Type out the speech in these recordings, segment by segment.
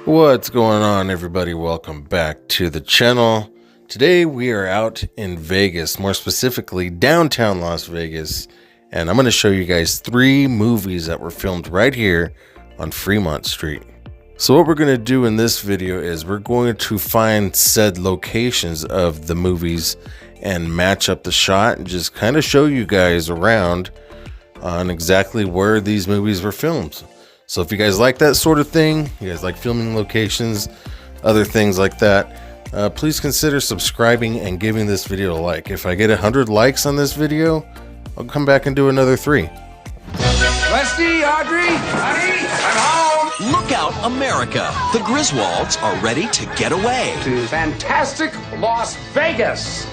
What's going on, everybody? Welcome back to the channel. Today we are out in Vegas, more specifically downtown Las Vegas, and I'm going to show you guys 3 movies that were filmed right here on Fremont Street. So what we're going to do in this video is we're going to find said locations of the movies and match up the shot and just kind of show you guys around on exactly where these movies were filmed. So if you guys like that sort of thing, you guys like filming locations, other things like that, please consider subscribing and giving this video a like. If I get 100 likes on this video, I'll come back and do another 3. Leslie, Audrey, honey, I'm home. Look out, America. The Griswolds are ready to get away. To fantastic Las Vegas.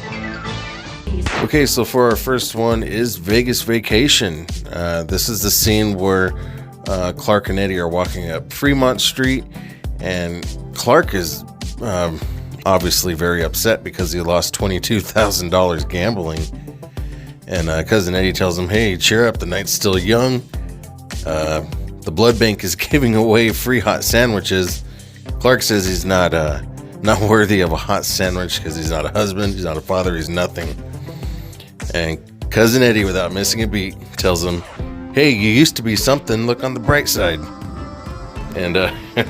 Okay, so for our first one is Vegas Vacation. This is the scene where Clark and Eddie are walking up Fremont Street, and Clark is obviously very upset because he lost $22,000 gambling. And Cousin Eddie tells him, "Hey, cheer up, the night's still young. The blood bank is giving away free hot sandwiches." Clark says he's not worthy of a hot sandwich because he's not a husband, he's not a father, he's nothing. And Cousin Eddie, without missing a beat, tells him, "Hey, you used to be something, look on the bright side." And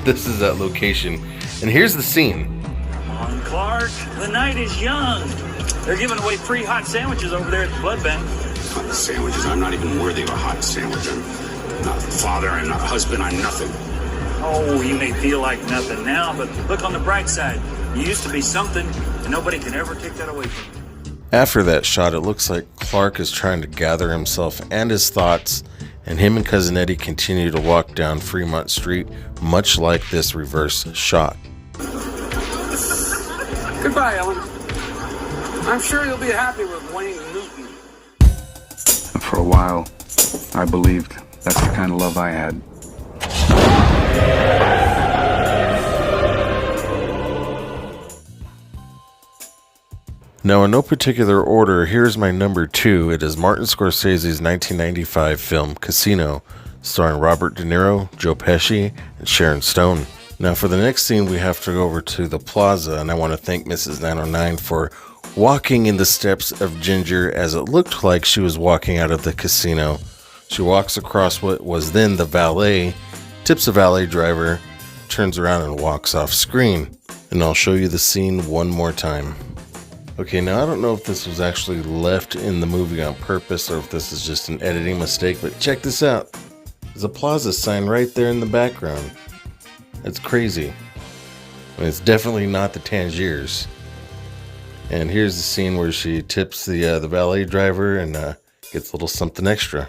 this is that location. And here's the scene. Come on, Clark, the night is young. They're giving away free hot sandwiches over there at the blood bank. Hot sandwiches? I'm not even worthy of a hot sandwich. I'm not a father, I'm not a husband, I'm nothing. Oh, you may feel like nothing now, but look on the bright side. You used to be something, and nobody can ever take that away from you. After that shot, it looks like Clark is trying to gather himself and his thoughts, and him and Cousin Eddie continue to walk down Fremont Street, much like this reverse shot. Goodbye, Ellen. I'm sure you'll be happy with Wayne Newton. For a while, I believed that's the kind of love I had. Now, in no particular order, here's my number 2. It is Martin Scorsese's 1995 film Casino, starring Robert De Niro, Joe Pesci, and Sharon Stone. Now, for the next scene, we have to go over to the plaza, and I want to thank Mrs. 909 for walking in the steps of Ginger as it looked like she was walking out of the casino. She walks across what was then the valet, tips a valet driver, turns around and walks off screen. And I'll show you the scene one more time. Okay, now I don't know if this was actually left in the movie on purpose or if this is just an editing mistake, but check this out. There's a plaza sign right there in the background. That's crazy. I mean, it's definitely not the Tangiers. And here's the scene where she tips the valet driver and gets a little something extra.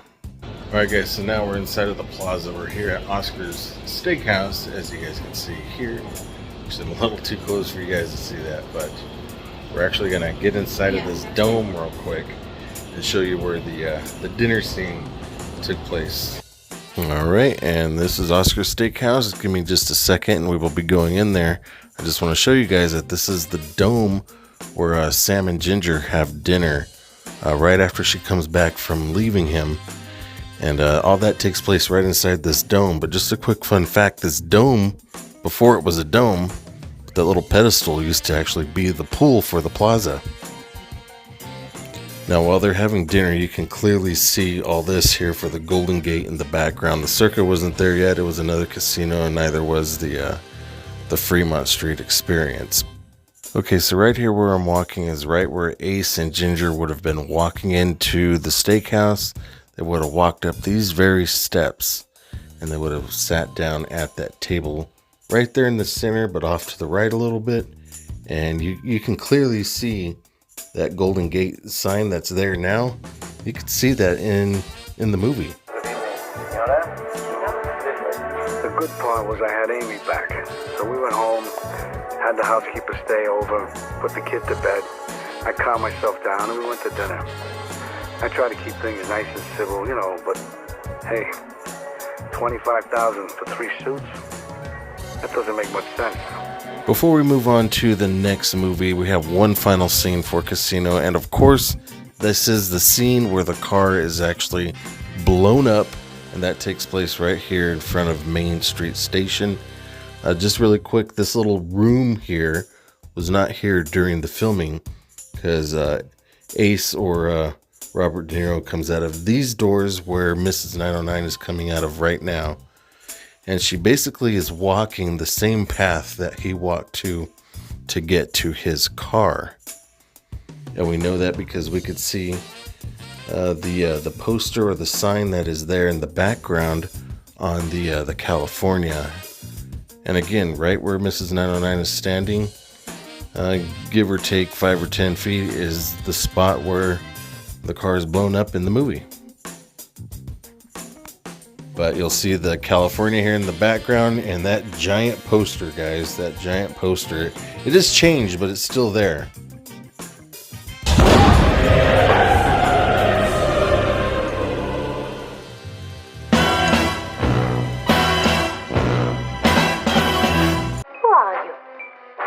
Alright guys, so now we're inside of the plaza. We're here at Oscar's Steakhouse, as you guys can see here. Actually, I'm a little too close for you guys to see that, but we're actually going to get inside of this dome real quick and show you where the dinner scene took place. Alright, and this is Oscar's Steakhouse. Give me just a second and we will be going in there. I just want to show you guys that this is the dome where Sam and Ginger have dinner right after she comes back from leaving him. And all that takes place right inside this dome. But just a quick fun fact, this dome, before it was a dome, that little pedestal used to actually be the pool for the plaza. Now while they're having dinner, you can clearly see all this here for the Golden Gate in the background. The Circa wasn't there yet, it was another casino, and neither was the Fremont Street Experience. Okay, so right here where I'm walking is right where Ace and Ginger would have been walking into the steakhouse. They would have walked up these very steps, and they would have sat down at that table right there in the center, but off to the right a little bit. And you can clearly see that Golden Gate sign that's there now. You can see that in the movie. The good part was I had Amy back. So we went home, had the housekeeper stay over, put the kid to bed. I calmed myself down and we went to dinner. I try to keep things nice and civil, you know, but hey, $25,000 for 3 suits? That doesn't make much sense. Before we move on to the next movie, we have one final scene for Casino, and of course, this is the scene where the car is actually blown up, and that takes place right here in front of Main Street Station. Just really quick, this little room here was not here during the filming because Ace or Robert De Niro comes out of these doors where Mrs. 909 is coming out of right now. And she basically is walking the same path that he walked to get to his car. And we know that because we could see the poster or the sign that is there in the background on the California. And again, right where Mrs. 909 is standing, give or take 5 or 10 feet, is the spot where the car is blown up in the movie. But you'll see the California here in the background and that giant poster, guys. That giant poster. It has changed, but it's still there.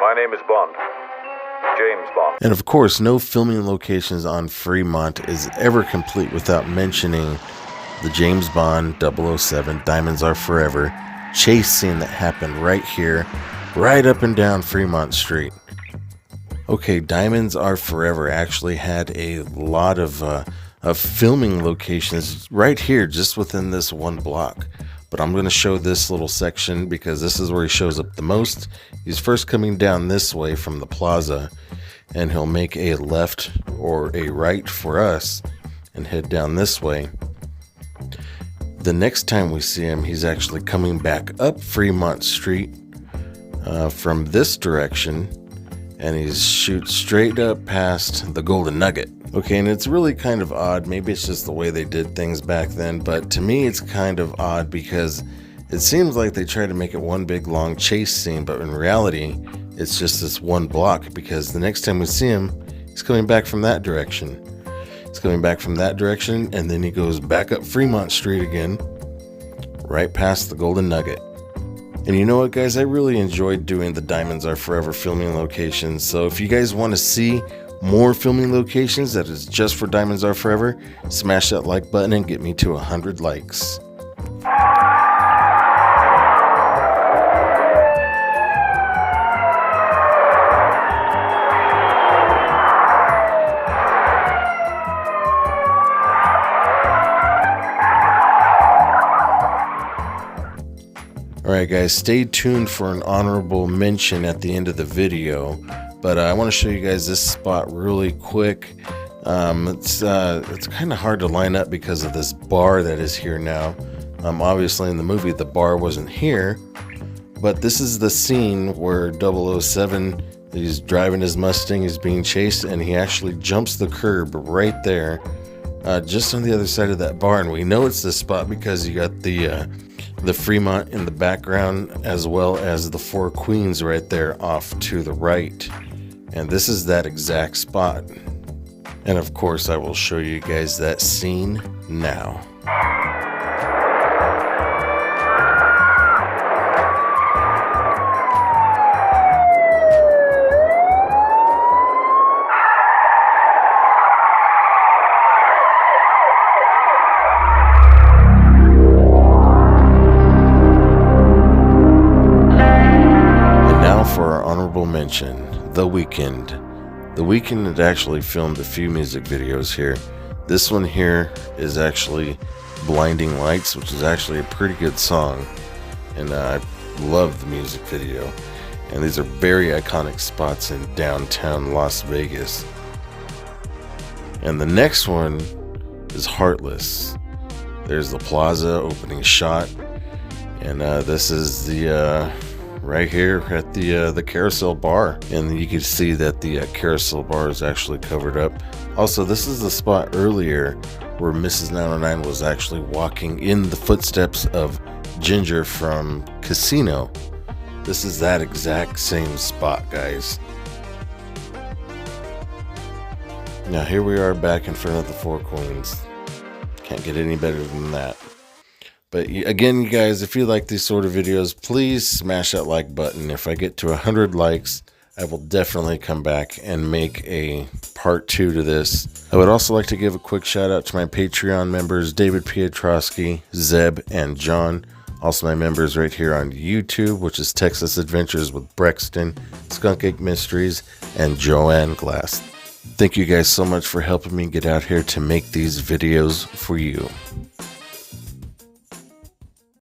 My name is Bond. James Bond. And of course, no filming locations on Fremont is ever complete without mentioning the James Bond 007 Diamonds Are Forever chase scene that happened right here, right up and down Fremont Street. Okay, Diamonds Are Forever actually had a lot of filming locations right here, just within this one block. But I'm going to show this little section because this is where he shows up the most. He's first coming down this way from the plaza, and he'll make a left or a right for us and head down this way. The next time we see him, he's actually coming back up Fremont Street from this direction, and he shoots straight up past the Golden Nugget. Okay, and it's really kind of odd. Maybe it's just the way they did things back then, but to me it's kind of odd because it seems like they tried to make it one big long chase scene, but in reality it's just this one block, because the next time we see him, he's coming back from that direction. He's coming back from that direction, and then he goes back up Fremont Street again, right past the Golden Nugget. And you know what, guys? I really enjoyed doing the Diamonds Are Forever filming locations. So if you guys want to see more filming locations that is just for Diamonds Are Forever, smash that like button and get me to 100 likes. Alright guys, stay tuned for an honorable mention at the end of the video, but I want to show you guys this spot really quick. It's kind of hard to line up because of this bar that is here now. Obviously in the movie the bar wasn't here, but this is the scene where 007, he's driving his Mustang, he's being chased, and he actually jumps the curb right there, just on the other side of that bar. And we know it's this spot because you got the Fremont in the background, as well as the Four Queens right there off to the right. And this is that exact spot. And of course I will show you guys that scene now. Mention The Weeknd. The Weeknd had actually filmed a few music videos here. This one here is actually Blinding Lights, which is actually a pretty good song, and I love the music video. And these are very iconic spots in downtown Las Vegas. And the next one is Heartless. There's the plaza opening shot, and this is the right here at the carousel bar, and you can see that the carousel bar is actually covered up. Also, this is the spot earlier where Mrs. 909 was actually walking in the footsteps of Ginger from Casino. This is that exact same spot, guys. Now here we are back in front of the Four Queens. Can't get any better than that. But again, you guys, if you like these sort of videos, please smash that like button. If I get to 100 likes, I will definitely come back and make a part 2 to this. I would also like to give a quick shout out to my Patreon members, David Pietrowski, Zeb, and John. Also my members right here on YouTube, which is Texas Adventures with Brexton, Skunk Ape Mysteries, and Joanne Glass. Thank you guys so much for helping me get out here to make these videos for you.